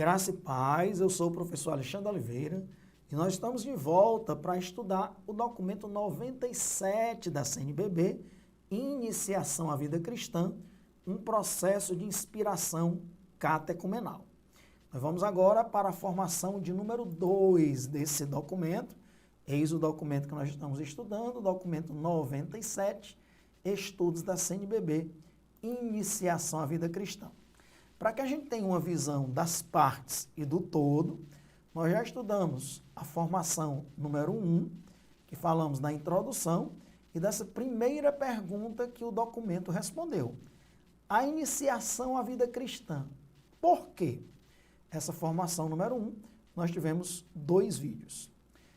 Graça e paz, eu sou o professor Alexandre Oliveira e nós estamos de volta para estudar o documento 97 da CNBB, Iniciação à Vida Cristã, um processo de inspiração catecumenal. Nós vamos agora para a formação de número 2 desse documento. Eis o documento que nós estamos estudando, o documento 97, Estudos da CNBB, Iniciação à Vida Cristã. Para que a gente tenha uma visão das partes e do todo, nós já estudamos a formação número 1, que falamos da introdução, e dessa primeira pergunta que o documento respondeu. A iniciação à vida cristã. Por quê? Essa formação número 1, nós tivemos 2 vídeos.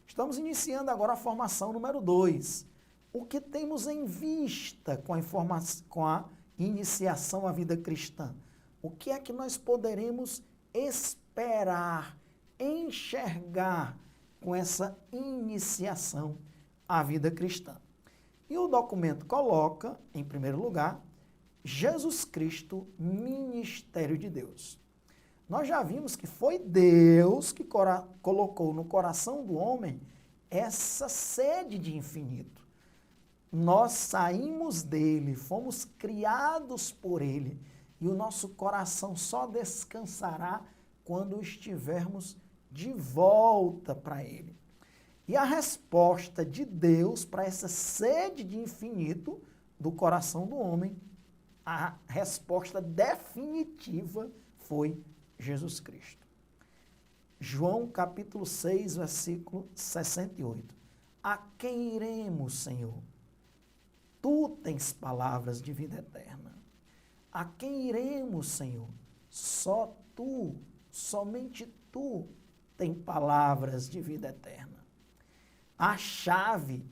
Estamos iniciando agora a formação número 2. O que temos em vista com a iniciação à vida cristã? O que é que nós poderemos esperar, enxergar com essa iniciação à vida cristã? E o documento coloca, em primeiro lugar, Jesus Cristo, ministério de Deus. Nós já vimos que foi Deus que colocou no coração do homem essa sede de infinito. Nós saímos dele, fomos criados por ele, e o nosso coração só descansará quando estivermos de volta para ele. E a resposta de Deus para essa sede de infinito do coração do homem, a resposta definitiva foi Jesus Cristo. João capítulo 6, versículo 68. A quem iremos, Senhor? Tu tens palavras de vida eterna. A quem iremos, Senhor? Só tu, somente tu, tem palavras de vida eterna. A chave,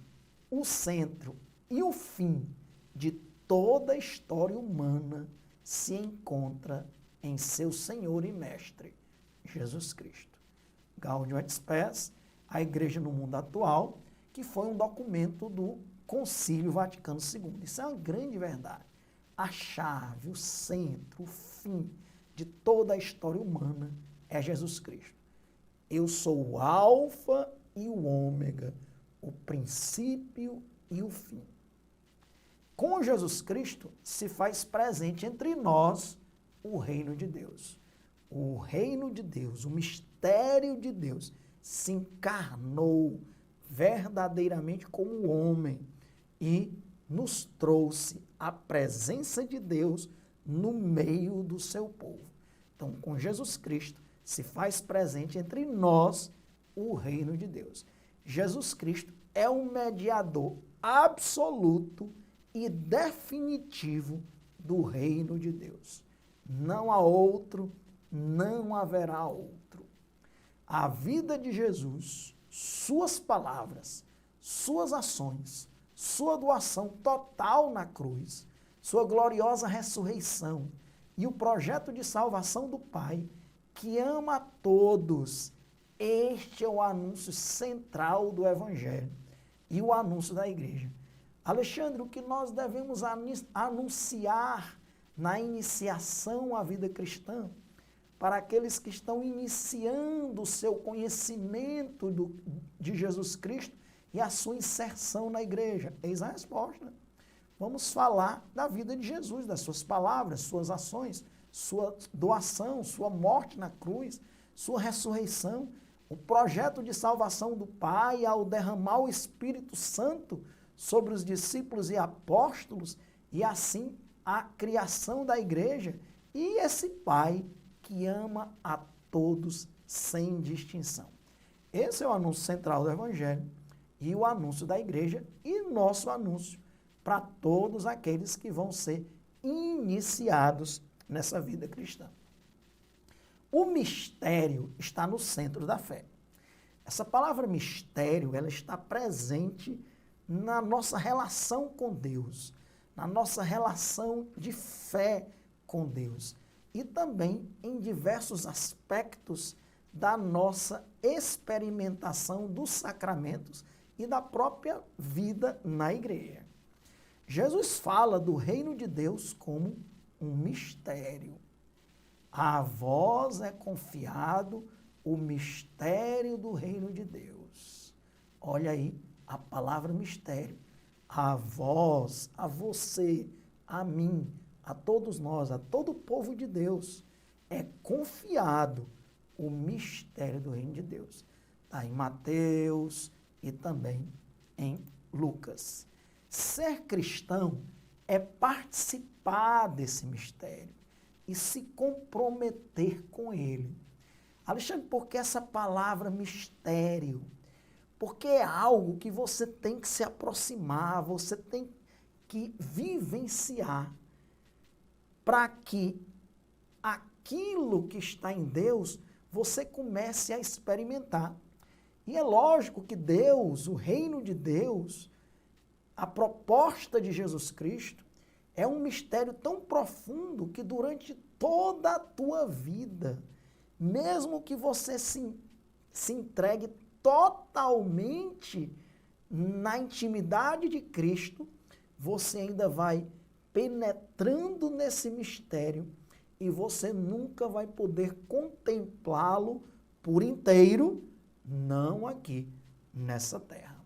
o centro e o fim de toda a história humana se encontra em seu Senhor e Mestre, Jesus Cristo. Gaudium et Spes, a Igreja no Mundo Atual, que foi um documento do Concílio Vaticano II. Isso é uma grande verdade. A chave, o centro, o fim de toda a história humana é Jesus Cristo. Eu sou o alfa e o ômega, o princípio e o fim. Com Jesus Cristo se faz presente entre nós o reino de Deus. O reino de Deus, o mistério de Deus, se encarnou verdadeiramente como homem e nos trouxe a presença de Deus no meio do seu povo. Então, com Jesus Cristo, se faz presente entre nós o reino de Deus. Jesus Cristo é um mediador absoluto e definitivo do reino de Deus. Não há outro, não haverá outro. A vida de Jesus, suas palavras, suas ações, sua doação total na cruz, sua gloriosa ressurreição e o projeto de salvação do Pai, que ama a todos. Este é o anúncio central do Evangelho e o anúncio da igreja. Alexandre, o que nós devemos anunciar na iniciação à vida cristã para aqueles que estão iniciando o seu conhecimento de Jesus Cristo e a sua inserção na igreja? Eis a resposta. Vamos falar da vida de Jesus, das suas palavras, suas ações, sua doação, sua morte na cruz, sua ressurreição, o projeto de salvação do Pai ao derramar o Espírito Santo sobre os discípulos e apóstolos, e assim a criação da igreja, e esse Pai que ama a todos sem distinção. Esse é o anúncio central do Evangelho e o anúncio da igreja e nosso anúncio para todos aqueles que vão ser iniciados nessa vida cristã. O mistério está no centro da fé. Essa palavra mistério, ela está presente na nossa relação com Deus, na nossa relação de fé com Deus e também em diversos aspectos da nossa experimentação dos sacramentos e da própria vida na igreja. Jesus fala do reino de Deus como um mistério. A vós é confiado o mistério do reino de Deus. Olha aí a palavra mistério. A vós, a você, a mim, a todos nós, a todo o povo de Deus, é confiado o mistério do reino de Deus. Está em Mateus e também em Lucas. Ser cristão é participar desse mistério e se comprometer com ele. Alexandre, por que essa palavra mistério? Porque é algo que você tem que se aproximar, você tem que vivenciar para que aquilo que está em Deus você comece a experimentar. E é lógico que Deus, o reino de Deus, a proposta de Jesus Cristo, é um mistério tão profundo que durante toda a tua vida, mesmo que você se entregue totalmente na intimidade de Cristo, você ainda vai penetrando nesse mistério e você nunca vai poder contemplá-lo por inteiro, não aqui nessa terra.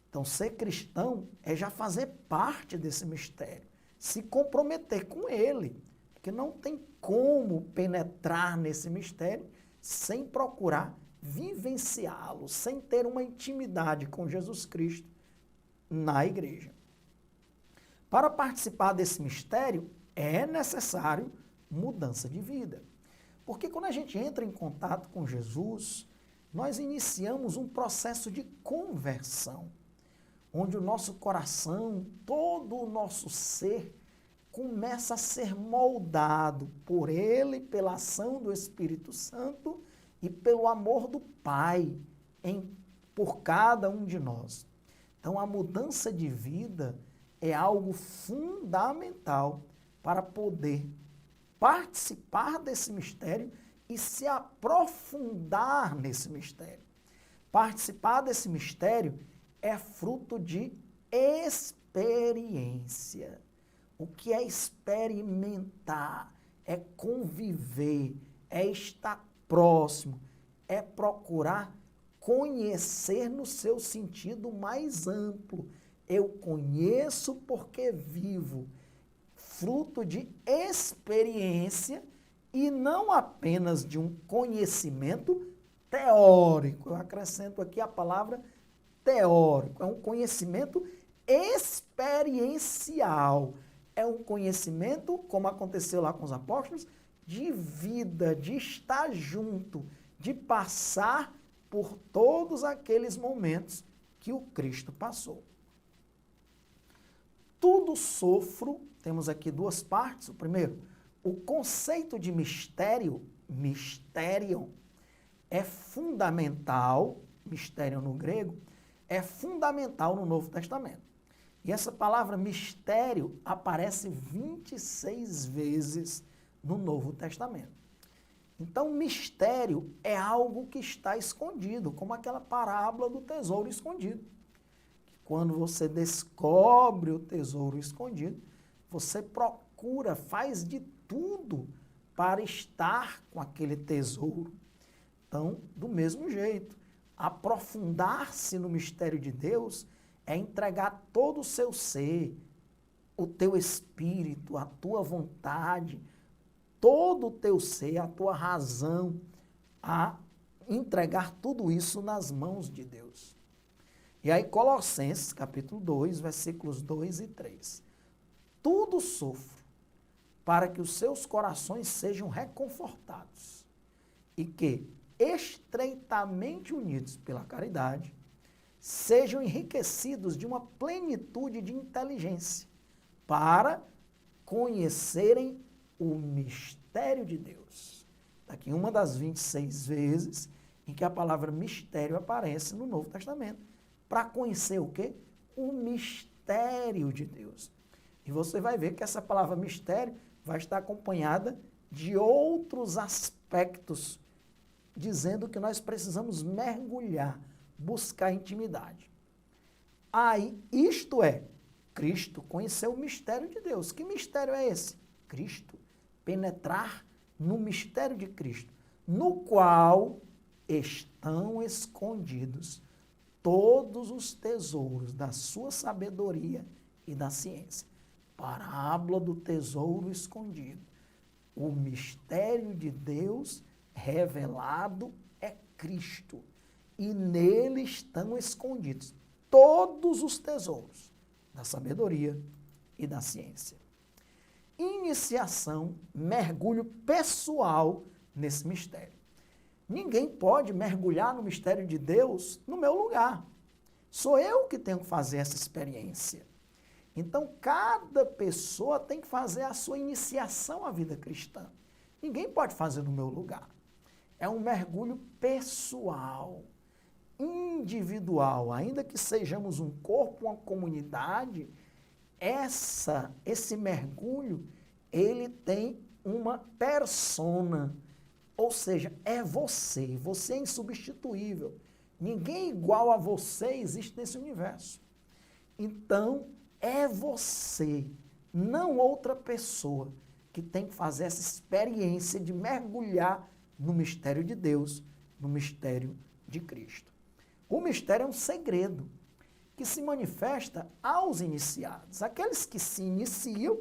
Então, ser cristão é já fazer parte desse mistério, se comprometer com ele, porque não tem como penetrar nesse mistério sem procurar vivenciá-lo, sem ter uma intimidade com Jesus Cristo na igreja. Para participar desse mistério, é necessário mudança de vida. Porque quando a gente entra em contato com Jesus, nós iniciamos um processo de conversão, onde o nosso coração, todo o nosso ser, começa a ser moldado por Ele, pela ação do Espírito Santo e pelo amor do Pai por cada um de nós. Então, a mudança de vida é algo fundamental para poder participar desse mistério e se aprofundar nesse mistério. Participar desse mistério é fruto de experiência. O que é experimentar? É conviver, é estar próximo, é procurar conhecer no seu sentido mais amplo. Eu conheço porque vivo. Fruto de experiência e não apenas de um conhecimento teórico. Eu acrescento aqui a palavra teórico. É um conhecimento experiencial. É um conhecimento, como aconteceu lá com os apóstolos, de vida, de estar junto, de passar por todos aqueles momentos que o Cristo passou. Tudo sofro, temos aqui duas partes. O primeiro, o conceito de mistério, mysterion, é fundamental, mistério no grego, é fundamental no Novo Testamento. E essa palavra mistério aparece 26 vezes no Novo Testamento. Então, mistério é algo que está escondido, como aquela parábola do tesouro escondido. Quando você descobre o tesouro escondido, você procura, faz de tudo para estar com aquele tesouro. Então, do mesmo jeito, aprofundar-se no mistério de Deus é entregar todo o seu ser, o teu espírito, a tua vontade, todo o teu ser, a tua razão, a entregar tudo isso nas mãos de Deus. E aí, Colossenses, capítulo 2, versículos 2 e 3. Tudo sofro para que os seus corações sejam reconfortados e que, estreitamente unidos pela caridade, sejam enriquecidos de uma plenitude de inteligência para conhecerem o mistério de Deus. Aqui uma das 26 vezes em que a palavra mistério aparece no Novo Testamento. Para conhecer o quê? O mistério de Deus. E você vai ver que essa palavra mistério vai estar acompanhada de outros aspectos, dizendo que nós precisamos mergulhar, buscar intimidade. Aí, isto é, Cristo conheceu o mistério de Deus. Que mistério é esse? Cristo penetrar no mistério de Cristo, no qual estão escondidos todos os tesouros da sua sabedoria e da ciência. Parábola do tesouro escondido. O mistério de Deus revelado é Cristo, e nele estão escondidos todos os tesouros da sabedoria e da ciência. Iniciação, mergulho pessoal nesse mistério. Ninguém pode mergulhar no mistério de Deus no meu lugar. Sou eu que tenho que fazer essa experiência. Então, cada pessoa tem que fazer a sua iniciação à vida cristã. Ninguém pode fazer no meu lugar. É um mergulho pessoal, individual. Ainda que sejamos um corpo, uma comunidade, esse mergulho, ele tem uma persona. Ou seja, é você. Você é insubstituível. Ninguém igual a você existe nesse universo. Então, é você, não outra pessoa, que tem que fazer essa experiência de mergulhar no mistério de Deus, no mistério de Cristo. O mistério é um segredo que se manifesta aos iniciados. Aqueles que se iniciam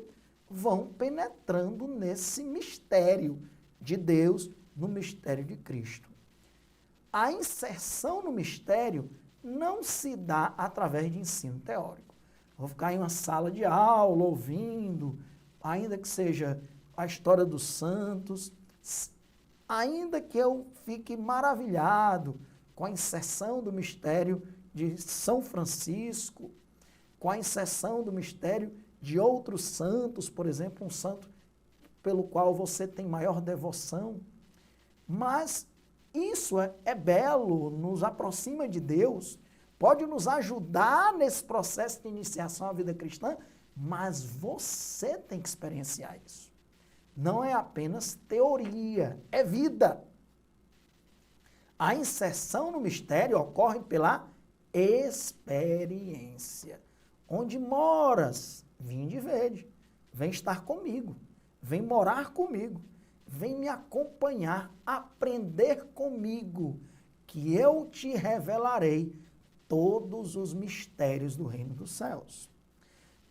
vão penetrando nesse mistério de Deus, no mistério de Cristo. A inserção no mistério não se dá através de ensino teórico. Vou ficar em uma sala de aula, ouvindo, ainda que seja a história dos santos, ainda que eu fique maravilhado com a inserção do mistério de São Francisco, com a inserção do mistério de outros santos, por exemplo, um santo pelo qual você tem maior devoção. Mas isso é belo, nos aproxima de Deus, pode nos ajudar nesse processo de iniciação à vida cristã, mas você tem que experienciar isso. Não é apenas teoria, é vida. A inserção no mistério ocorre pela experiência. Onde moras, vinde e vede, vem estar comigo, vem morar comigo, vem me acompanhar, aprender comigo, que eu te revelarei todos os mistérios do reino dos céus.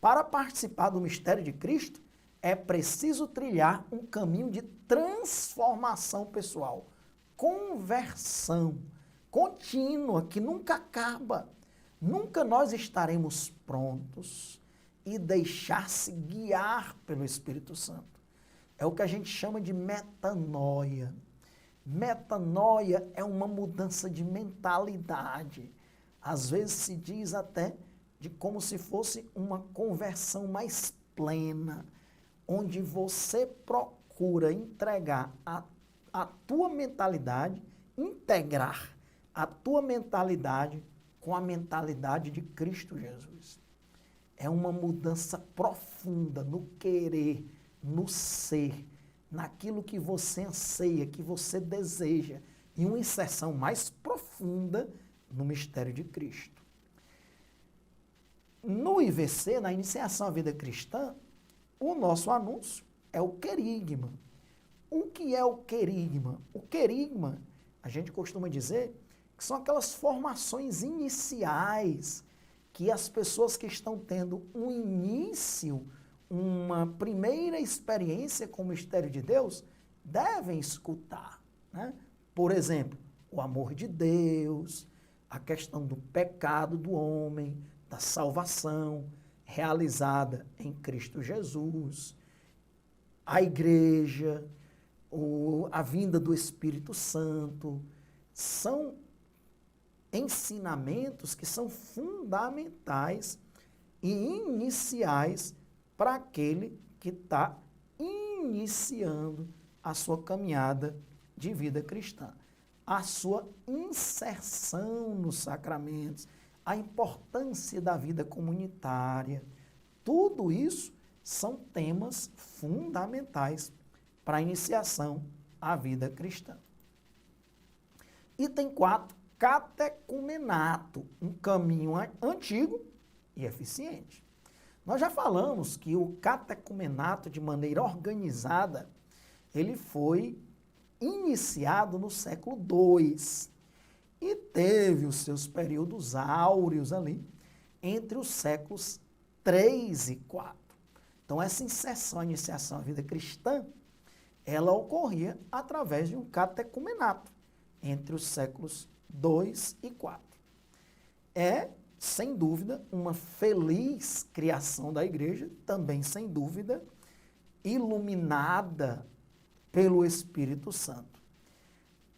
Para participar do mistério de Cristo, é preciso trilhar um caminho de transformação pessoal, conversão contínua, que nunca acaba. Nunca nós estaremos prontos e deixar-se guiar pelo Espírito Santo. É o que a gente chama de metanoia. Metanoia é uma mudança de mentalidade. Às vezes se diz até de como se fosse uma conversão mais plena, onde você procura entregar a tua mentalidade, integrar a tua mentalidade com a mentalidade de Cristo Jesus. É uma mudança profunda no querer, no ser, naquilo que você anseia, que você deseja, e uma inserção mais profunda no mistério de Cristo. No IVC, na Iniciação à Vida Cristã, o nosso anúncio é o querigma. O que é o querigma? O querigma, a gente costuma dizer, que são aquelas formações iniciais que as pessoas que estão tendo um início, uma primeira experiência com o mistério de Deus, devem escutar, né? Por exemplo, o amor de Deus, a questão do pecado do homem, da salvação realizada em Cristo Jesus, a igreja, a vinda do Espírito Santo, são ensinamentos que são fundamentais e iniciais para aquele que está iniciando a sua caminhada de vida cristã. A sua inserção nos sacramentos, a importância da vida comunitária, tudo isso são temas fundamentais para a iniciação à vida cristã. Item 4, catecumenato, um caminho antigo e eficiente. Nós já falamos que o catecumenato, de maneira organizada, ele foi iniciado no século II e teve os seus períodos áureos ali entre os séculos 3 e 4. Então, essa iniciação à vida cristã, ela ocorria através de um catecumenato entre os séculos 2 e 4. É, sem dúvida, uma feliz criação da igreja, também, sem dúvida, iluminada pelo Espírito Santo.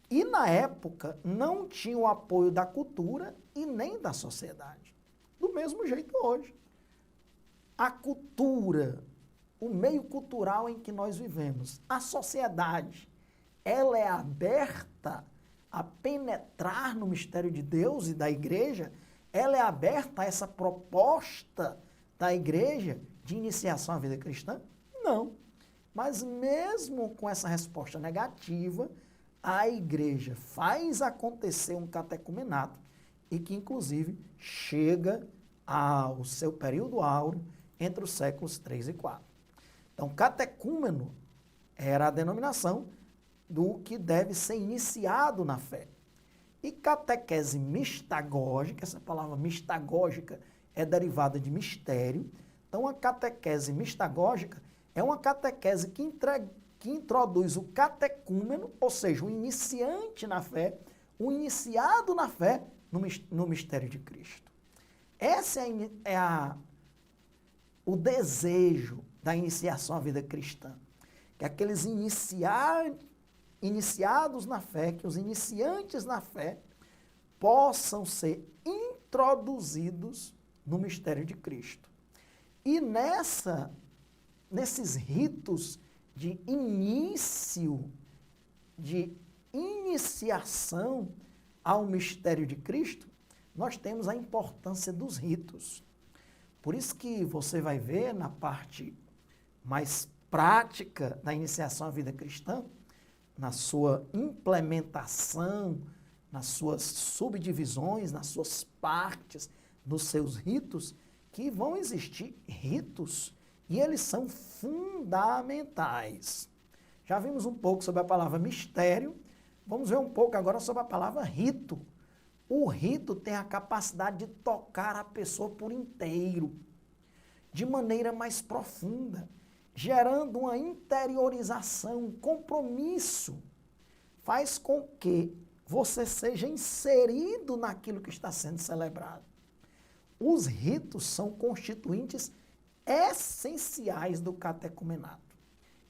E, na época, não tinha o apoio da cultura e nem da sociedade. Do mesmo jeito hoje. A cultura, o meio cultural em que nós vivemos, a sociedade, ela é aberta a penetrar no mistério de Deus e da igreja, ela é aberta a essa proposta da igreja de iniciação à vida cristã? Não. Mas mesmo com essa resposta negativa, a igreja faz acontecer um catecumenato e que, inclusive, chega ao seu período áureo entre os séculos 3 e 4. Então, catecúmeno era a denominação do que deve ser iniciado na fé. E catequese mistagógica, essa palavra mistagógica é derivada de mistério. Então, a catequese mistagógica é uma catequese que introduz o catecúmeno, ou seja, o iniciante na fé, o iniciado na fé no mistério de Cristo. Esse o desejo da iniciação à vida cristã. Que aqueles iniciados na fé, que os iniciantes na fé, possam ser introduzidos no mistério de Cristo. E nesses ritos de início, de iniciação ao mistério de Cristo, nós temos a importância dos ritos. Por isso que você vai ver na parte mais prática da iniciação à vida cristã, na sua implementação, nas suas subdivisões, nas suas partes, nos seus ritos, que vão existir ritos e eles são fundamentais. Já vimos um pouco sobre a palavra mistério, vamos ver um pouco agora sobre a palavra rito. O rito tem a capacidade de tocar a pessoa por inteiro, de maneira mais profunda, gerando uma interiorização, um compromisso. Faz com que você seja inserido naquilo que está sendo celebrado. Os ritos são constituintes essenciais do catecumenato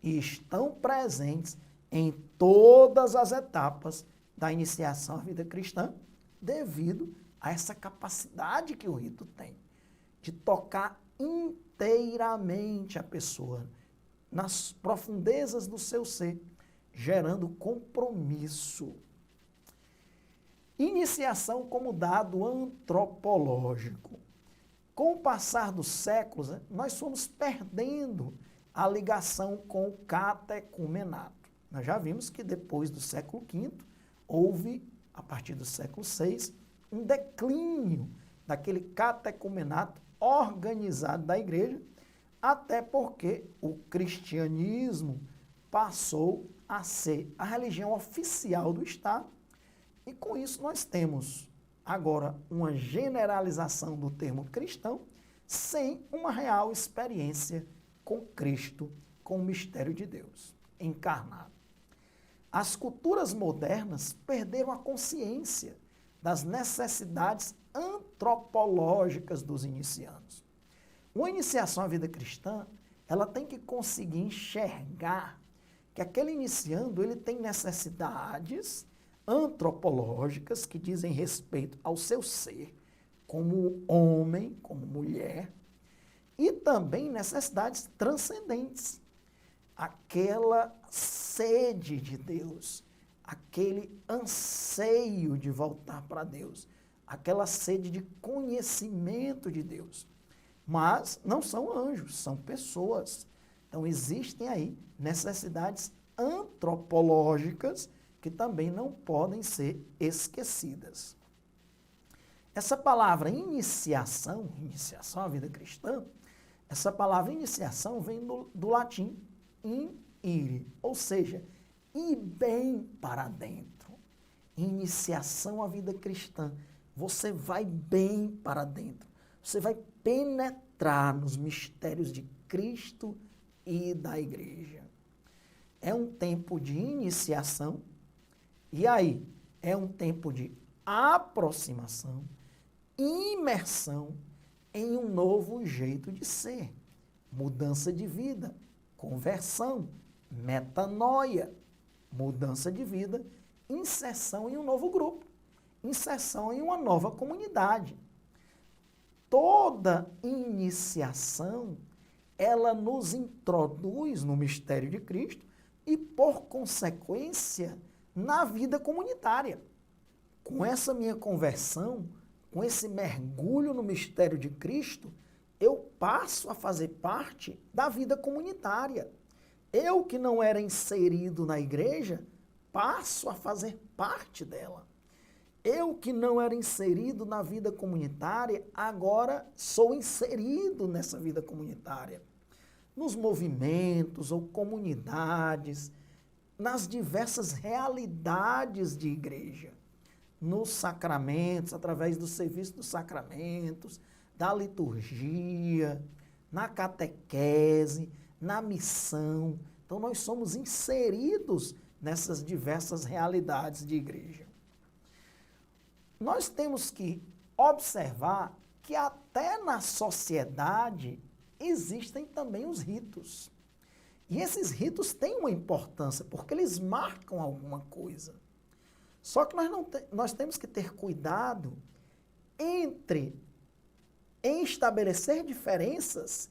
e estão presentes em todas as etapas da iniciação à vida cristã, devido a essa capacidade que o rito tem de tocar inteiramente a pessoa nas profundezas do seu ser, gerando compromisso. Iniciação como dado antropológico. Com o passar dos séculos, nós fomos perdendo a ligação com o catecumenato. Nós já vimos que depois do século V, houve, a partir do século VI, um declínio daquele catecumenato organizado da igreja, até porque o cristianismo passou a ser a religião oficial do Estado, e com isso nós temos agora uma generalização do termo cristão, sem uma real experiência com Cristo, com o mistério de Deus encarnado. As culturas modernas perderam a consciência das necessidades antropológicas dos inicianos. Uma iniciação à vida cristã, ela tem que conseguir enxergar que aquele iniciando, ele tem necessidades antropológicas que dizem respeito ao seu ser, como homem, como mulher, e também necessidades transcendentes. Aquela sede de Deus, aquele anseio de voltar para Deus, aquela sede de conhecimento de Deus. Mas não são anjos, são pessoas. Então existem aí necessidades antropológicas que também não podem ser esquecidas. Essa palavra iniciação à vida cristã, essa palavra iniciação vem do latim in ire, ou seja, ir bem para dentro. Iniciação à vida cristã. Você vai bem para dentro. Você vai penetrar nos mistérios de Cristo e da igreja. É um tempo de iniciação, e aí é um tempo de aproximação, imersão em um novo jeito de ser, mudança de vida, conversão, metanoia, mudança de vida, inserção em um novo grupo, inserção em uma nova comunidade. Toda iniciação, ela nos introduz no mistério de Cristo e, por consequência, na vida comunitária. Com essa minha conversão, com esse mergulho no mistério de Cristo, eu passo a fazer parte da vida comunitária. Eu que não era inserido na igreja, passo a fazer parte dela. Eu que não era inserido na vida comunitária, agora sou inserido nessa vida comunitária. Nos movimentos ou comunidades, nas diversas realidades de igreja, nos sacramentos, através do serviço dos sacramentos, da liturgia, na catequese, na missão. Então, nós somos inseridos nessas diversas realidades de igreja. Nós temos que observar que até na sociedade existem também os ritos. E esses ritos têm uma importância, porque eles marcam alguma coisa. Só que nós temos que ter cuidado em estabelecer diferenças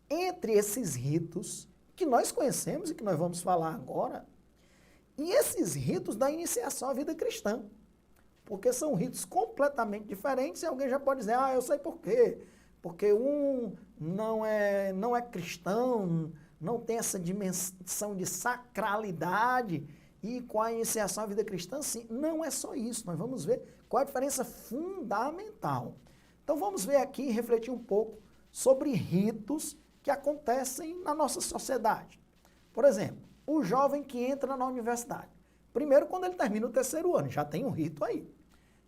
entre esses ritos que nós conhecemos e que nós vamos falar agora, e esses ritos da iniciação à vida cristã. Porque são ritos completamente diferentes e alguém já pode dizer, eu sei por quê. Porque um não é cristão, não tem essa dimensão de sacralidade, e com a iniciação à vida cristã, sim, não é só isso. Nós vamos ver qual a diferença fundamental. Então vamos ver aqui e refletir um pouco sobre ritos que acontecem na nossa sociedade. Por exemplo, o jovem que entra na universidade. Primeiro, quando ele termina o terceiro ano, já tem um rito aí.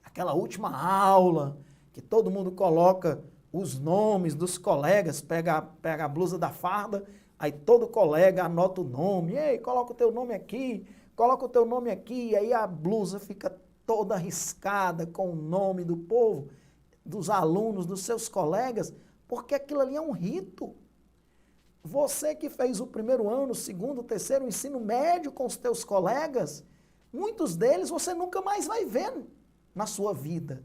Aquela última aula, que todo mundo coloca os nomes dos colegas, pega a blusa da farda, aí todo colega anota o nome, ei, coloca o teu nome aqui, coloca o teu nome aqui, e aí a blusa fica toda riscada com o nome do povo, dos alunos, dos seus colegas, porque aquilo ali é um rito. Você que fez o primeiro ano, o segundo, o terceiro, o ensino médio com os teus colegas, muitos deles você nunca mais vai ver na sua vida.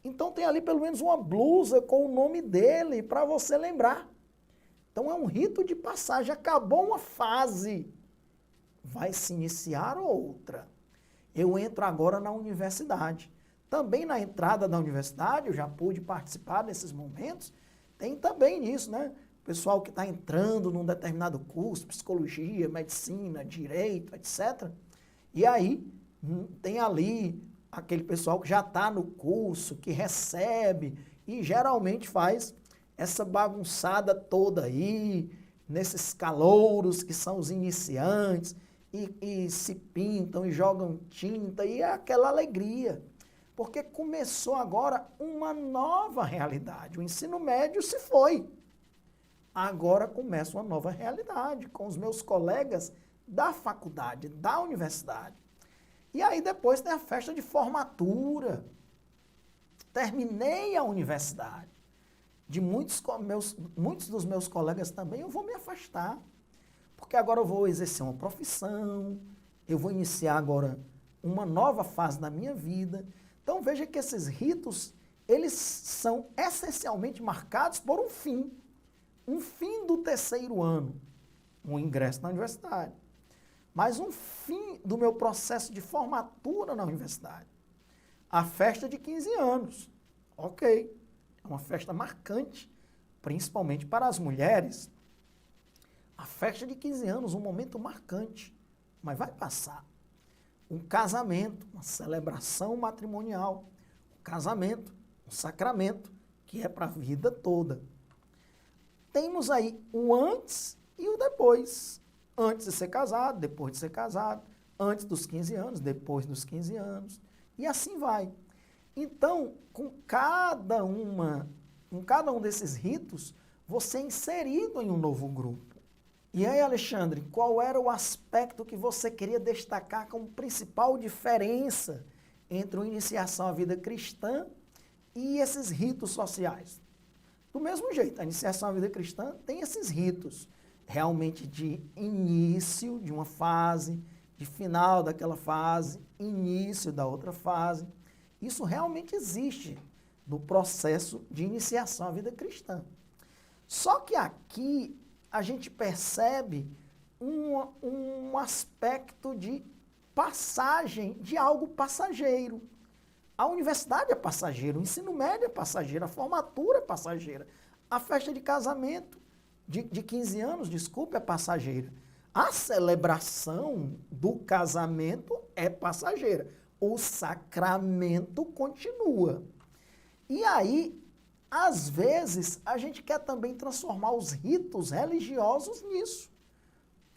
Então tem ali pelo menos uma blusa com o nome dele para você lembrar. Então é um rito de passagem, acabou uma fase, vai se iniciar outra. Eu entro agora na universidade. Também na entrada da universidade, eu já pude participar desses momentos, tem também isso, né? O pessoal que está entrando num determinado curso, psicologia, medicina, direito, etc. E aí tem ali aquele pessoal que já está no curso, que recebe e geralmente faz essa bagunçada toda aí, nesses calouros que são os iniciantes, e se pintam e jogam tinta, e é aquela alegria. Porque começou agora uma nova realidade. O ensino médio se foi. Agora começa uma nova realidade com os meus colegas da faculdade, da universidade. E aí depois tem a festa de formatura. Terminei a universidade. De muitos dos meus colegas também eu vou me afastar. Porque agora eu vou exercer uma profissão, eu vou iniciar agora uma nova fase da minha vida. Então veja que esses ritos, eles são essencialmente marcados por um fim do terceiro ano, um ingresso na universidade, mas um fim do meu processo de formatura na universidade. A festa de 15 anos, ok, é uma festa marcante, principalmente para as mulheres. A festa de 15 anos, um momento marcante, mas vai passar. Um casamento, uma celebração matrimonial, um casamento, um sacramento, que é para a vida toda. Temos aí o antes e o depois. Antes de ser casado, depois de ser casado, antes dos 15 anos, depois dos 15 anos, e assim vai. Então, com cada um desses ritos, você é inserido em um novo grupo. E aí, Alexandre, qual era o aspecto que você queria destacar como principal diferença entre a iniciação à vida cristã e esses ritos sociais? Do mesmo jeito, a iniciação à vida cristã tem esses ritos, realmente de início de uma fase, de final daquela fase, início da outra fase. Isso realmente existe no processo de iniciação à vida cristã. Só que aqui a gente percebe um aspecto de passagem de algo passageiro. A universidade é passageira, o ensino médio é passageiro, a formatura é passageira, a festa de casamento de 15 anos, desculpa, é passageira. A celebração do casamento é passageira. O sacramento continua. E aí, às vezes, a gente quer também transformar os ritos religiosos nisso.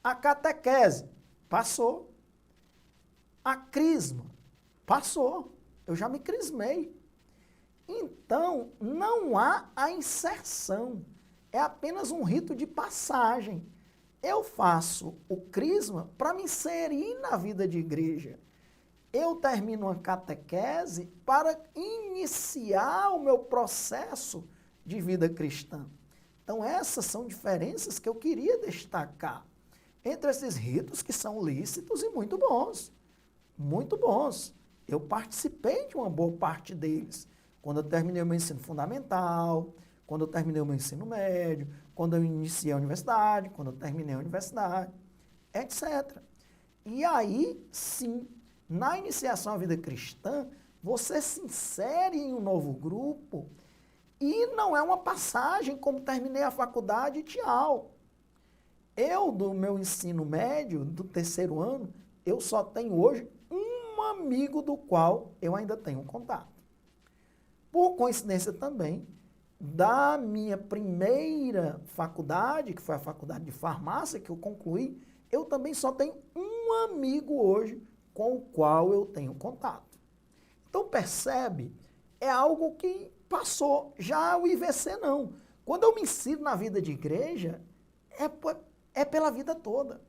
A catequese, passou. A crisma, passou. Eu já me crismei. Então, não há a inserção. É apenas um rito de passagem. Eu faço o crisma para me inserir na vida de igreja. Eu termino uma catequese para iniciar o meu processo de vida cristã. Então, essas são diferenças que eu queria destacar entre esses ritos que são lícitos e muito bons. Muito bons. Eu participei de uma boa parte deles. Quando eu terminei o meu ensino fundamental, quando eu terminei o meu ensino médio, quando eu iniciei a universidade, quando eu terminei a universidade, etc. E aí, sim, na iniciação à vida cristã, você se insere em um novo grupo e não é uma passagem como terminei a faculdade e tchau. Eu, do meu ensino médio, do terceiro ano, eu só tenho hoje um amigo do qual eu ainda tenho contato. Por coincidência também, da minha primeira faculdade, que foi a faculdade de farmácia que eu concluí, eu também só tenho um amigo hoje com o qual eu tenho contato. Então percebe, é algo que passou, já o IVC não. Quando eu me insiro na vida de igreja, é pela vida toda.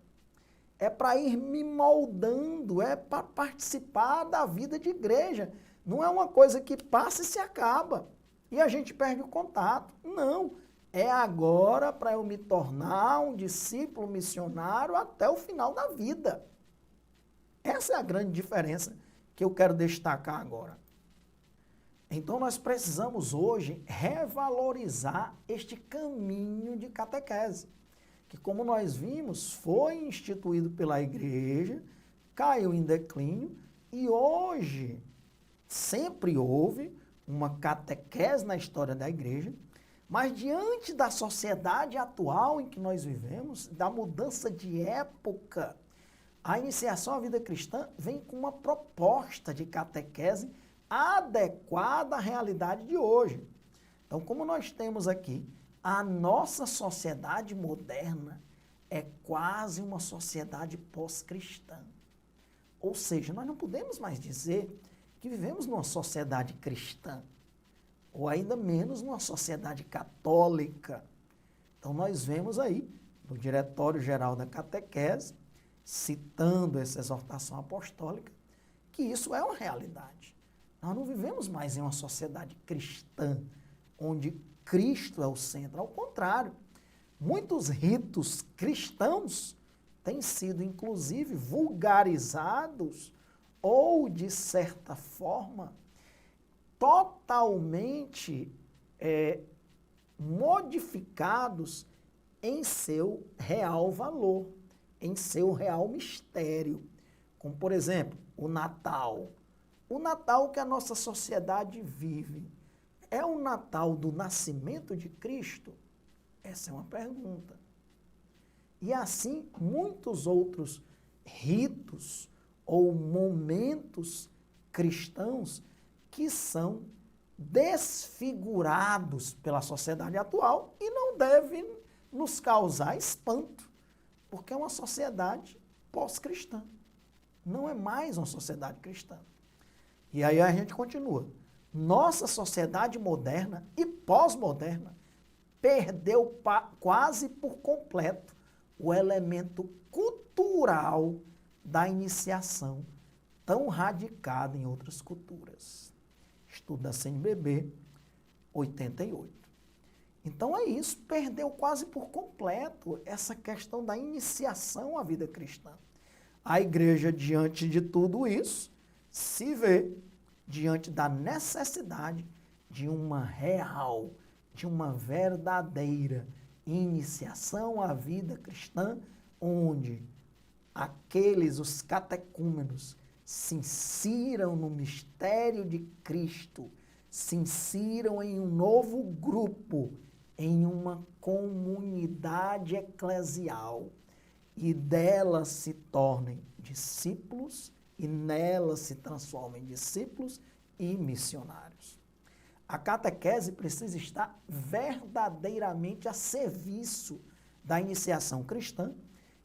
É para ir me moldando, é para participar da vida de igreja. Não é uma coisa que passa e se acaba. E a gente perde o contato. Não. É agora para eu me tornar um discípulo missionário até o final da vida. Essa é a grande diferença que eu quero destacar agora. Então nós precisamos hoje revalorizar este caminho de catequese, que como nós vimos, foi instituído pela igreja, caiu em declínio e hoje sempre houve uma catequese na história da igreja, mas diante da sociedade atual em que nós vivemos, da mudança de época, a iniciação à vida cristã vem com uma proposta de catequese adequada à realidade de hoje. Então, como nós temos aqui, a nossa sociedade moderna é quase uma sociedade pós-cristã. Ou seja, nós não podemos mais dizer que vivemos numa sociedade cristã, ou ainda menos numa sociedade católica. Então, nós vemos aí, no Diretório Geral da Catequese, citando essa exortação apostólica, que isso é uma realidade. Nós não vivemos mais em uma sociedade cristã, onde Cristo é o centro. Ao contrário, muitos ritos cristãos têm sido, inclusive, vulgarizados ou, de certa forma, totalmente modificados em seu real valor, em seu real mistério. Como, por exemplo, o Natal. O Natal que a nossa sociedade vive é o Natal do nascimento de Cristo? Essa é uma pergunta. E assim, muitos outros ritos ou momentos cristãos que são desfigurados pela sociedade atual e não devem nos causar espanto. Porque é uma sociedade pós-cristã. Não é mais uma sociedade cristã. E aí a gente continua. Nossa sociedade moderna e pós-moderna perdeu quase por completo o elemento cultural da iniciação, tão radicada em outras culturas. Estudo da CNBB, 88. Então é isso, perdeu quase por completo essa questão da iniciação à vida cristã. A igreja, diante de tudo isso, se vê diante da necessidade de uma real, de uma verdadeira iniciação à vida cristã, onde os catecúmenos, se insiram no mistério de Cristo, se insiram em um novo grupo, em uma comunidade eclesial, e delas se tornem discípulos, e nelas se transformem em discípulos e missionários. A catequese precisa estar verdadeiramente a serviço da iniciação cristã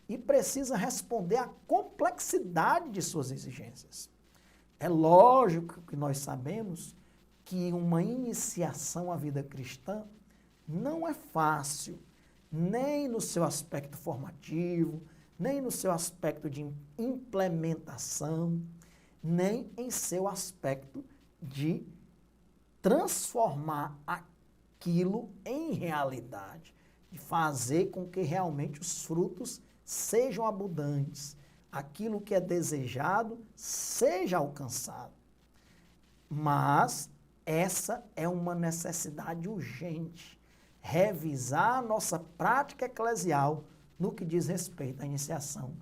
e precisa responder à complexidade de suas exigências. É lógico que nós sabemos que uma iniciação à vida cristã não é fácil, nem no seu aspecto formativo, nem no seu aspecto de implementação, nem em seu aspecto de transformar aquilo em realidade, de fazer com que realmente os frutos sejam abundantes, aquilo que é desejado seja alcançado. Mas essa é uma necessidade urgente, revisar a nossa prática eclesial no que diz respeito à iniciação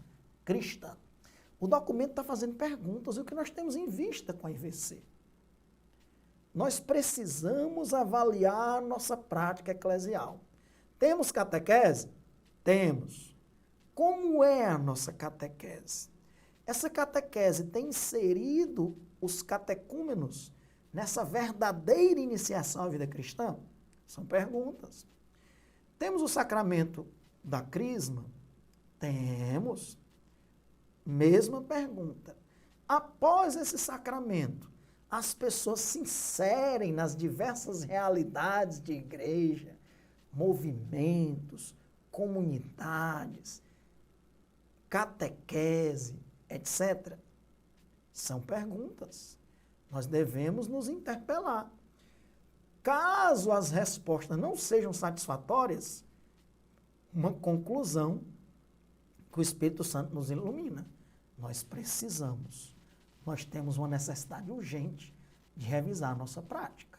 cristã. O documento está fazendo perguntas, e o que nós temos em vista com a IVC? Nós precisamos avaliar nossa prática eclesial. Temos catequese? Temos. Como é a nossa catequese? Essa catequese tem inserido os catecúmenos nessa verdadeira iniciação à vida cristã? São perguntas. Temos o sacramento da crisma? Temos. Mesma pergunta. Após esse sacramento, as pessoas se inserem nas diversas realidades de igreja, movimentos, comunidades, catequese, etc. São perguntas. Nós devemos nos interpelar. Caso as respostas não sejam satisfatórias, uma conclusão que o Espírito Santo nos ilumina. Nós precisamos, nós temos uma necessidade urgente de revisar a nossa prática,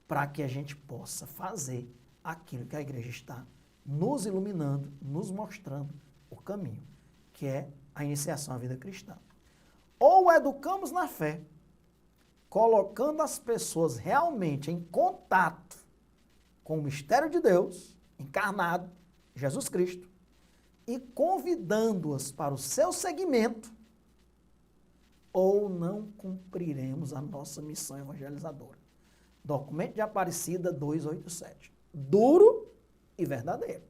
para que a gente possa fazer aquilo que a igreja está nos iluminando, nos mostrando o caminho, que é a iniciação à vida cristã. Ou educamos na fé, colocando as pessoas realmente em contato com o mistério de Deus, encarnado, Jesus Cristo, e convidando-as para o seu seguimento, ou não cumpriremos a nossa missão evangelizadora. Documento de Aparecida 287. Duro e verdadeiro.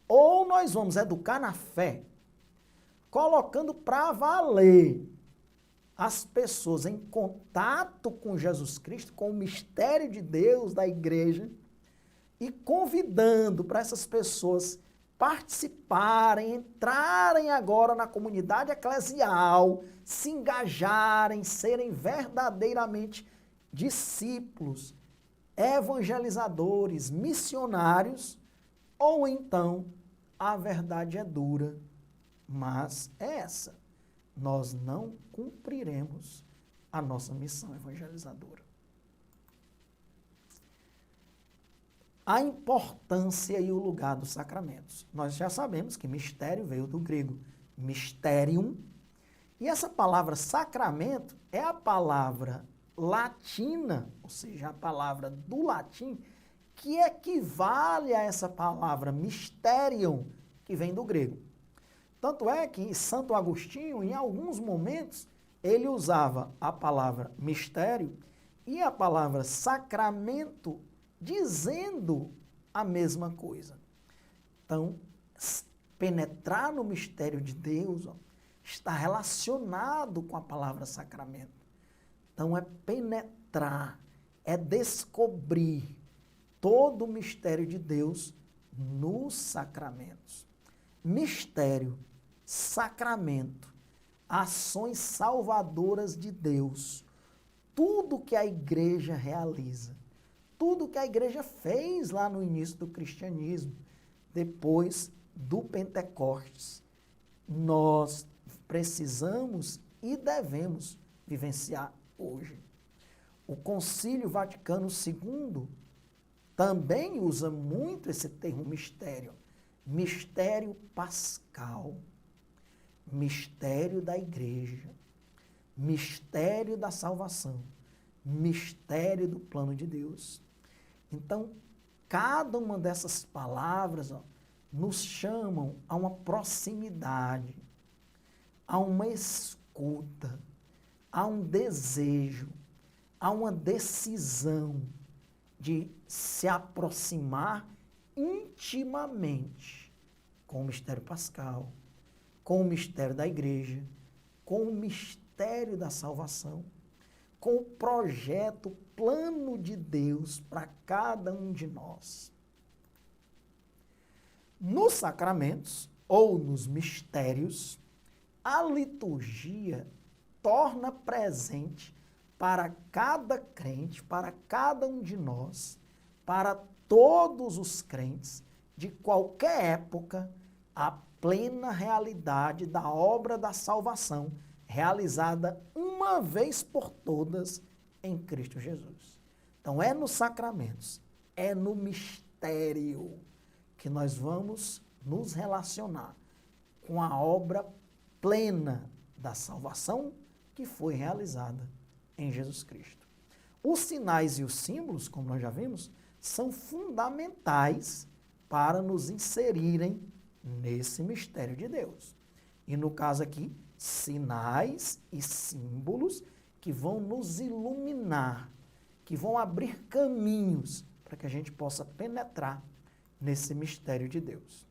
Ou nós vamos educar na fé, colocando para valer as pessoas em contato com Jesus Cristo, com o mistério de Deus, da igreja, e convidando para essas pessoas participarem, entrarem agora na comunidade eclesial, se engajarem, serem verdadeiramente discípulos, evangelizadores, missionários, ou então a verdade é dura, mas é essa. Nós não cumpriremos a nossa missão evangelizadora. A importância e o lugar dos sacramentos. Nós já sabemos que mistério veio do grego mysterium, e essa palavra sacramento é a palavra latina, ou seja, a palavra do latim, que equivale a essa palavra mysterium, que vem do grego. Tanto é que Santo Agostinho, em alguns momentos, ele usava a palavra mistério e a palavra sacramento, dizendo a mesma coisa. Então, penetrar no mistério de Deus, ó, está relacionado com a palavra sacramento. Então, é penetrar, é descobrir todo o mistério de Deus nos sacramentos. Mistério, sacramento, ações salvadoras de Deus. Tudo que a igreja realiza, tudo que a igreja fez lá no início do cristianismo, depois do Pentecostes, nós precisamos e devemos vivenciar hoje. O Concílio Vaticano II também usa muito esse termo mistério. Mistério pascal, mistério da igreja, mistério da salvação, mistério do plano de Deus. Então, cada uma dessas palavras, ó, nos chamam a uma proximidade, a uma escuta, a um desejo, a uma decisão de se aproximar intimamente com o mistério pascal, com o mistério da igreja, com o mistério da salvação, com o projeto, o plano de Deus para cada um de nós. Nos sacramentos ou nos mistérios, a liturgia torna presente para cada crente, para cada um de nós, para todos os crentes de qualquer época, a plena realidade da obra da salvação realizada uma vez por todas em Cristo Jesus. Então, é nos sacramentos, é no mistério que nós vamos nos relacionar com a obra plena da salvação que foi realizada em Jesus Cristo. Os sinais e os símbolos, como nós já vimos, são fundamentais para nos inserirem nesse mistério de Deus. E no caso aqui, sinais e símbolos que vão nos iluminar, que vão abrir caminhos para que a gente possa penetrar nesse mistério de Deus.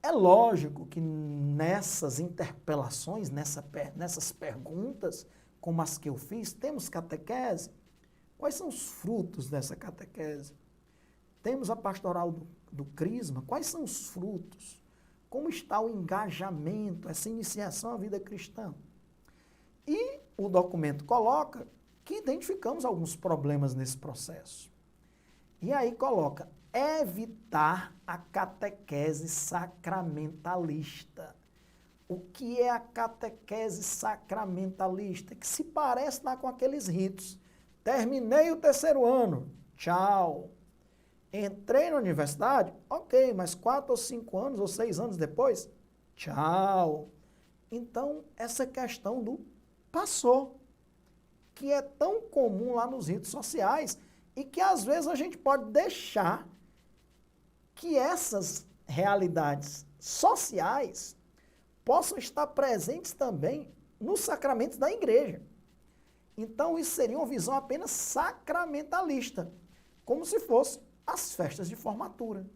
É lógico que nessas interpelações, nessas perguntas, como as que eu fiz, temos catequese. Quais são os frutos dessa catequese? Temos a pastoral do Crisma. Quais são os frutos? Como está o engajamento, essa iniciação à vida cristã? E o documento coloca que identificamos alguns problemas nesse processo. E aí coloca: evitar a catequese sacramentalista. O que é a catequese sacramentalista? Que se parece lá com aqueles ritos. Terminei o terceiro ano, tchau. Entrei na universidade, ok, mas 4 ou 5 anos ou 6 anos depois, tchau. Então, essa questão do passou, que é tão comum lá nos ritos sociais e que às vezes a gente pode deixar que essas realidades sociais possam estar presentes também nos sacramentos da igreja. Então, isso seria uma visão apenas sacramentalista, como se fosse as festas de formatura,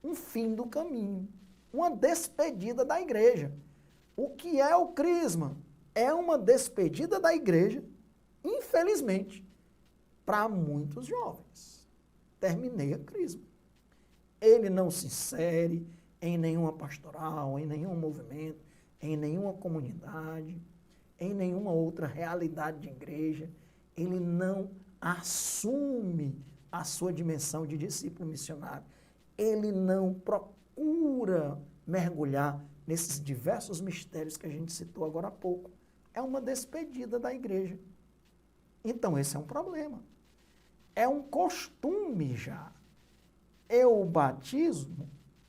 um fim do caminho, uma despedida da igreja. O que é o crisma? É uma despedida da igreja, infelizmente, para muitos jovens. Terminei a crisma. Ele não se insere em nenhuma pastoral, em nenhum movimento, em nenhuma comunidade, em nenhuma outra realidade de igreja. Ele não assume a sua dimensão de discípulo missionário. Ele não procura mergulhar nesses diversos mistérios que a gente citou agora há pouco. É uma despedida da igreja. Então, esse é um problema. É um costume já. Eu batizo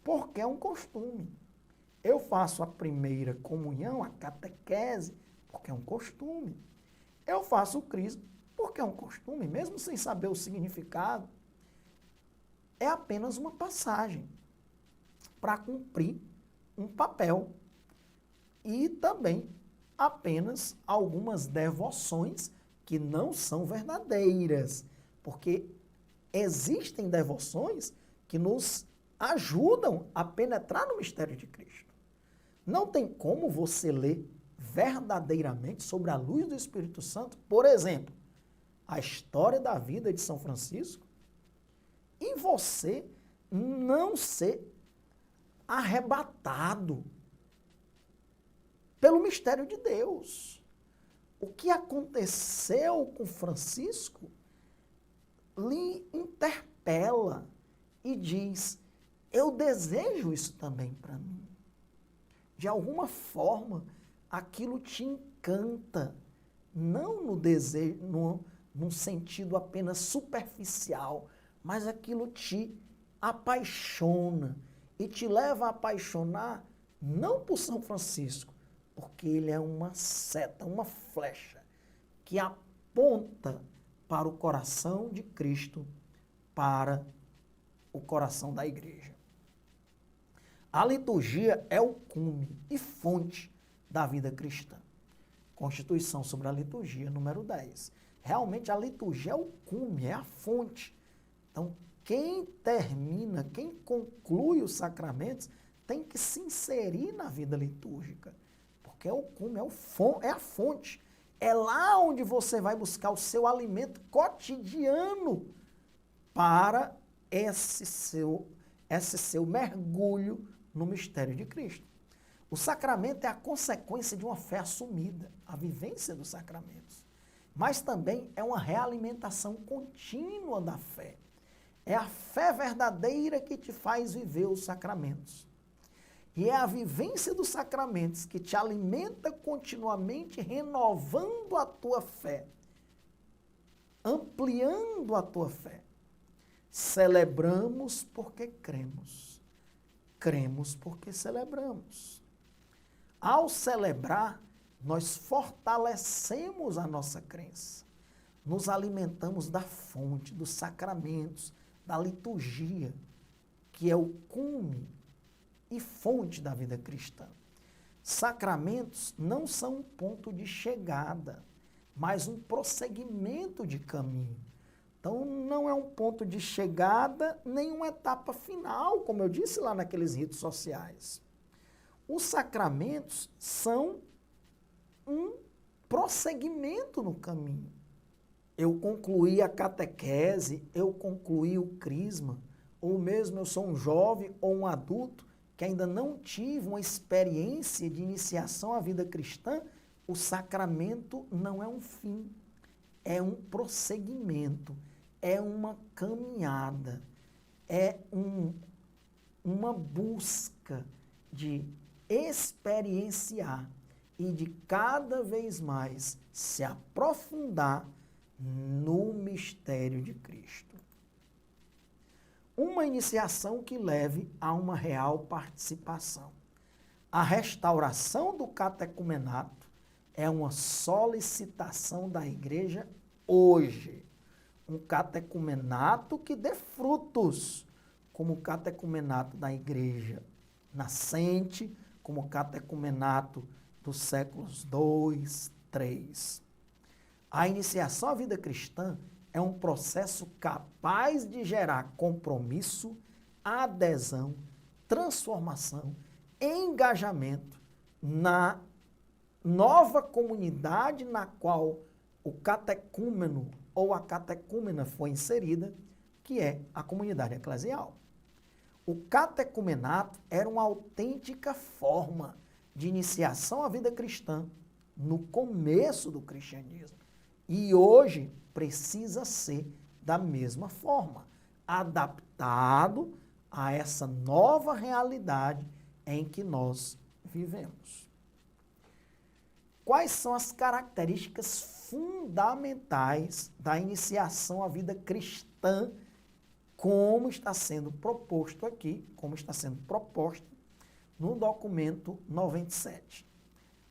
porque é um costume. Eu faço a primeira comunhão, a catequese, porque é um costume. Eu faço o crisma porque é um costume, mesmo sem saber o significado. É apenas uma passagem para cumprir um papel. E também apenas algumas devoções que não são verdadeiras, porque existem devoções que nos ajudam a penetrar no mistério de Cristo. Não tem como você ler verdadeiramente sobre a luz do Espírito Santo, por exemplo, a história da vida de São Francisco, e você não ser arrebatado pelo mistério de Deus. O que aconteceu com Francisco lhe interpela e diz: eu desejo isso também para mim. De alguma forma, aquilo te encanta, não no desejo, num sentido apenas superficial, mas aquilo te apaixona e te leva a apaixonar não por São Francisco, porque ele é uma seta, uma flecha que aponta para o coração de Cristo, para o coração da igreja. A liturgia é o cume e fonte da vida cristã. Constituição sobre a liturgia, número 10. Realmente a liturgia é o cume, é a fonte. Então, quem termina, quem conclui os sacramentos, tem que se inserir na vida litúrgica. Porque é o cume, é a fonte. É lá onde você vai buscar o seu alimento cotidiano para esse seu mergulho no mistério de Cristo. O sacramento é a consequência de uma fé assumida, a vivência dos sacramentos. Mas também é uma realimentação contínua da fé. É a fé verdadeira que te faz viver os sacramentos. E é a vivência dos sacramentos que te alimenta continuamente, renovando a tua fé, ampliando a tua fé. Celebramos porque cremos. Cremos porque celebramos. Ao celebrar, nós fortalecemos a nossa crença. Nos alimentamos da fonte, dos sacramentos, da liturgia, que é o cume e fonte da vida cristã. Sacramentos não são um ponto de chegada, mas um prosseguimento de caminho. Então, não é um ponto de chegada, nem uma etapa final, como eu disse lá naqueles ritos sociais. Os sacramentos são um prosseguimento no caminho. Eu concluí a catequese, eu concluí o crisma, ou mesmo eu sou um jovem ou um adulto que ainda não tive uma experiência de iniciação à vida cristã, o sacramento não é um fim, é um prosseguimento, é uma caminhada, é uma busca de experienciar e de cada vez mais se aprofundar no mistério de Cristo. Uma iniciação que leve a uma real participação. A restauração do catecumenato é uma solicitação da igreja hoje. Um catecumenato que dê frutos, como o catecumenato da igreja nascente, como o catecumenato dos séculos II, III. A iniciação à vida cristã é um processo capaz de gerar compromisso, adesão, transformação, engajamento na nova comunidade na qual o catecúmeno ou a catecúmena foi inserida, que é a comunidade eclesial. O catecumenato era uma autêntica forma de iniciação à vida cristã no começo do cristianismo. E hoje precisa ser da mesma forma, adaptado a essa nova realidade em que nós vivemos. Quais são as características fundamentais da iniciação à vida cristã, como está sendo proposto aqui, como está sendo proposta no documento 97?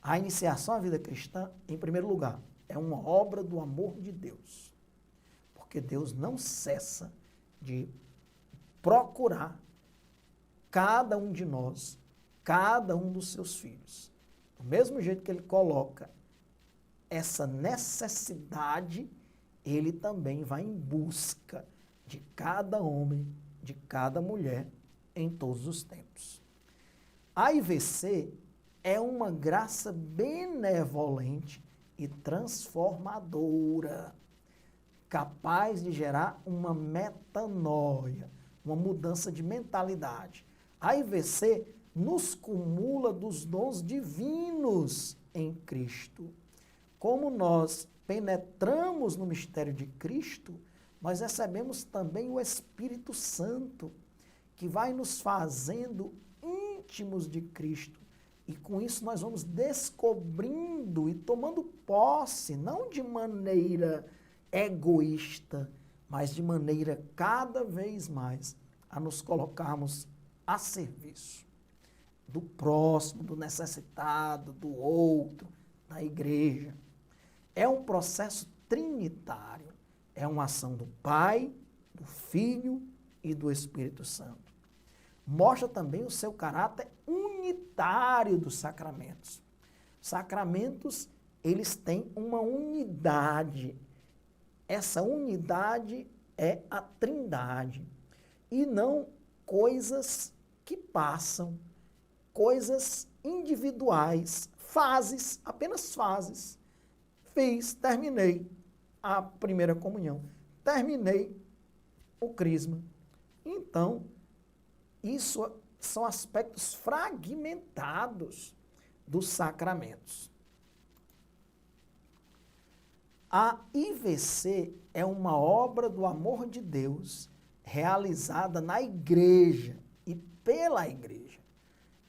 A iniciação à vida cristã, em primeiro lugar, é uma obra do amor de Deus, porque Deus não cessa de procurar cada um de nós, cada um dos seus filhos. Do mesmo jeito que ele coloca essa necessidade, ele também vai em busca de cada homem, de cada mulher em todos os tempos. A IVC é uma graça benevolente e transformadora, capaz de gerar uma metanoia, uma mudança de mentalidade. A IVC nos cumula dos dons divinos em Cristo. Como nós penetramos no mistério de Cristo, nós recebemos também o Espírito Santo, que vai nos fazendo íntimos de Cristo. E com isso nós vamos descobrindo e tomando posse, não de maneira egoísta, mas de maneira cada vez mais a nos colocarmos a serviço do próximo, do necessitado, do outro, da igreja. É um processo trinitário. É uma ação do Pai, do Filho e do Espírito Santo. Mostra também o seu caráter unitário dos sacramentos. Sacramentos, eles têm uma unidade. Essa unidade é a Trindade. E não coisas que passam, coisas individuais, fases, apenas fases. Fiz, terminei a primeira comunhão, terminei o crisma. Então, isso são aspectos fragmentados dos sacramentos. A IVC é uma obra do amor de Deus realizada na igreja e pela igreja.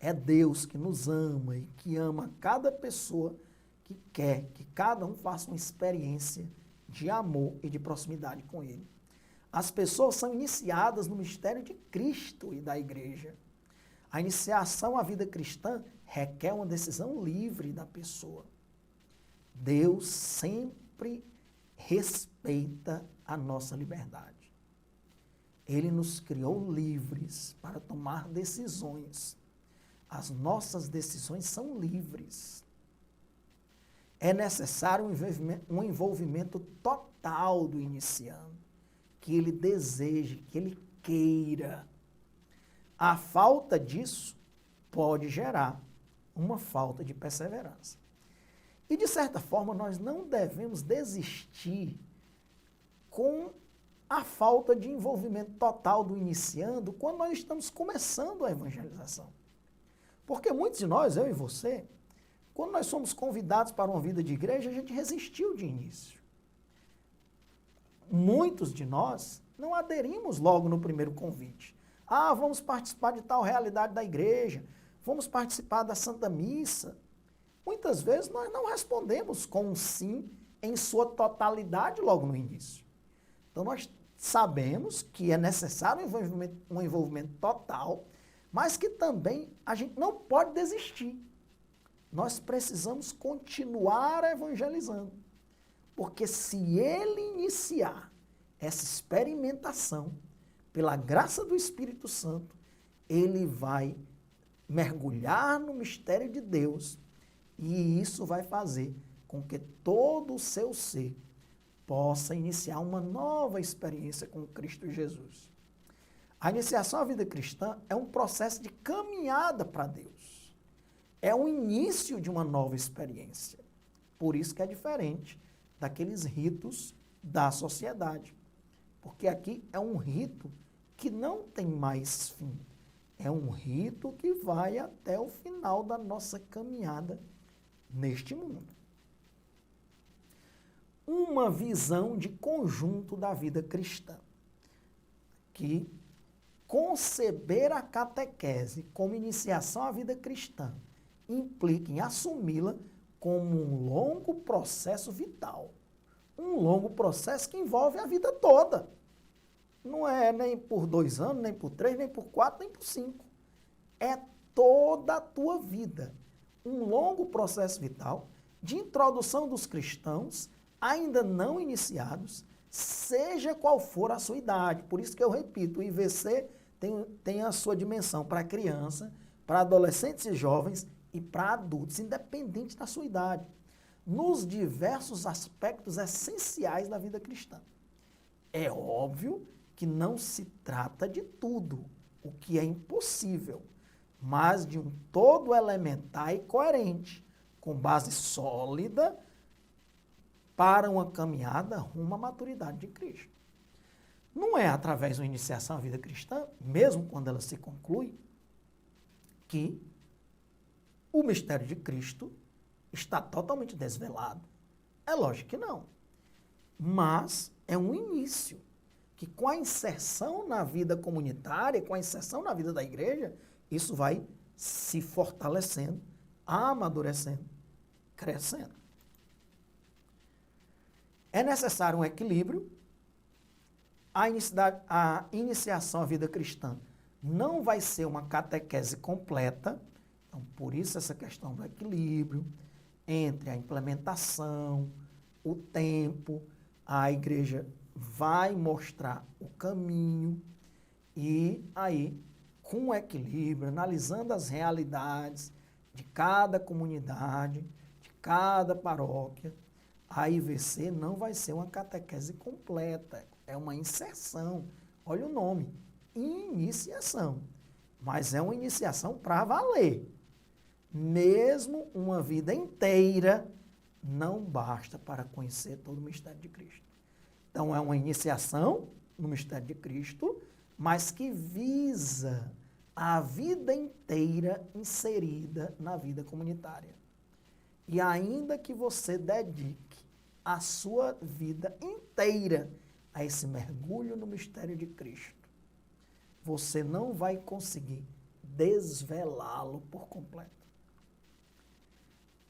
É Deus que nos ama e que ama cada pessoa que quer que cada um faça uma experiência de amor e de proximidade com Ele. As pessoas são iniciadas no mistério de Cristo e da igreja. A iniciação à vida cristã requer uma decisão livre da pessoa. Deus sempre respeita a nossa liberdade. Ele nos criou livres para tomar decisões. As nossas decisões são livres. É necessário um envolvimento total do iniciando, que ele deseje, que ele queira. A falta disso pode gerar uma falta de perseverança. E, de certa forma, nós não devemos desistir com a falta de envolvimento total do iniciando quando nós estamos começando a evangelização. Porque muitos de nós, eu e você, quando nós somos convidados para uma vida de igreja, a gente resistiu de início. Muitos de nós não aderimos logo no primeiro convite. Ah, vamos participar de tal realidade da igreja, vamos participar da Santa Missa. Muitas vezes nós não respondemos com um sim em sua totalidade logo no início. Então nós sabemos que é necessário um envolvimento total, mas que também a gente não pode desistir. Nós precisamos continuar evangelizando. Porque se ele iniciar essa experimentação, pela graça do Espírito Santo, ele vai mergulhar no mistério de Deus e isso vai fazer com que todo o seu ser possa iniciar uma nova experiência com Cristo Jesus. A iniciação à vida cristã é um processo de caminhada para Deus. É o início de uma nova experiência. Por isso que é diferente daqueles ritos da sociedade. Porque aqui é um rito que não tem mais fim. É um rito que vai até o final da nossa caminhada neste mundo. Uma visão de conjunto da vida cristã, que conceber a catequese como iniciação à vida cristã implica em assumi-la como um longo processo vital. Um longo processo que envolve a vida toda. Não é nem por 2 anos, nem por 3, nem por 4, nem por 5. É toda a tua vida. Um longo processo vital de introdução dos cristãos, ainda não iniciados, seja qual for a sua idade. Por isso que eu repito, o IVC tem a sua dimensão para criança, para adolescentes e jovens e para adultos, independente da sua idade, nos diversos aspectos essenciais da vida cristã. É óbvio que não se trata de tudo, o que é impossível, mas de um todo elementar e coerente, com base sólida para uma caminhada rumo à maturidade de Cristo. Não é através da iniciação à vida cristã, mesmo quando ela se conclui, que o mistério de Cristo está totalmente desvelado. É lógico que não. Mas é um início que, com a inserção na vida comunitária, com a inserção na vida da igreja, isso vai se fortalecendo, amadurecendo, crescendo. É necessário um equilíbrio. A iniciação à vida cristã não vai ser uma catequese completa. Então, por isso essa questão do equilíbrio entre a implementação, o tempo, a igreja vai mostrar o caminho e aí, com o equilíbrio, analisando as realidades de cada comunidade, de cada paróquia, a IVC não vai ser uma catequese completa, é uma inserção. Olha o nome, iniciação. Mas é uma iniciação para valer. Mesmo uma vida inteira não basta para conhecer todo o mistério de Cristo. Então, é uma iniciação no mistério de Cristo, mas que visa a vida inteira inserida na vida comunitária. E ainda que você dedique a sua vida inteira a esse mergulho no mistério de Cristo, você não vai conseguir desvelá-lo por completo.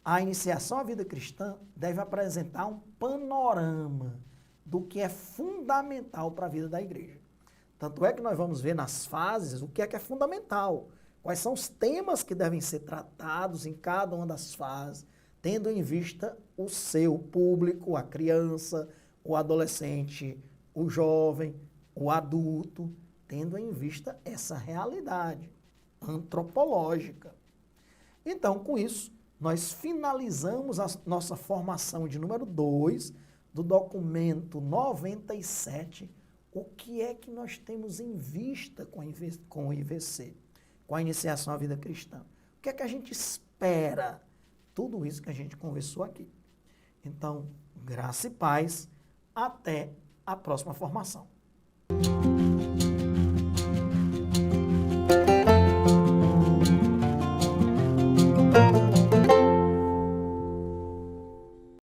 A iniciação à vida cristã deve apresentar um panorama do que é fundamental para a vida da igreja. Tanto é que nós vamos ver nas fases o que é fundamental, quais são os temas que devem ser tratados em cada uma das fases, tendo em vista o seu público, a criança, o adolescente, o jovem, o adulto, tendo em vista essa realidade antropológica. Então, com isso, nós finalizamos a nossa formação de número 2 do documento 97, o que é que nós temos em vista com o IVC, com a iniciação à vida cristã. O que é que a gente espera? Tudo isso que a gente conversou aqui. Então, graça e paz, até a próxima formação.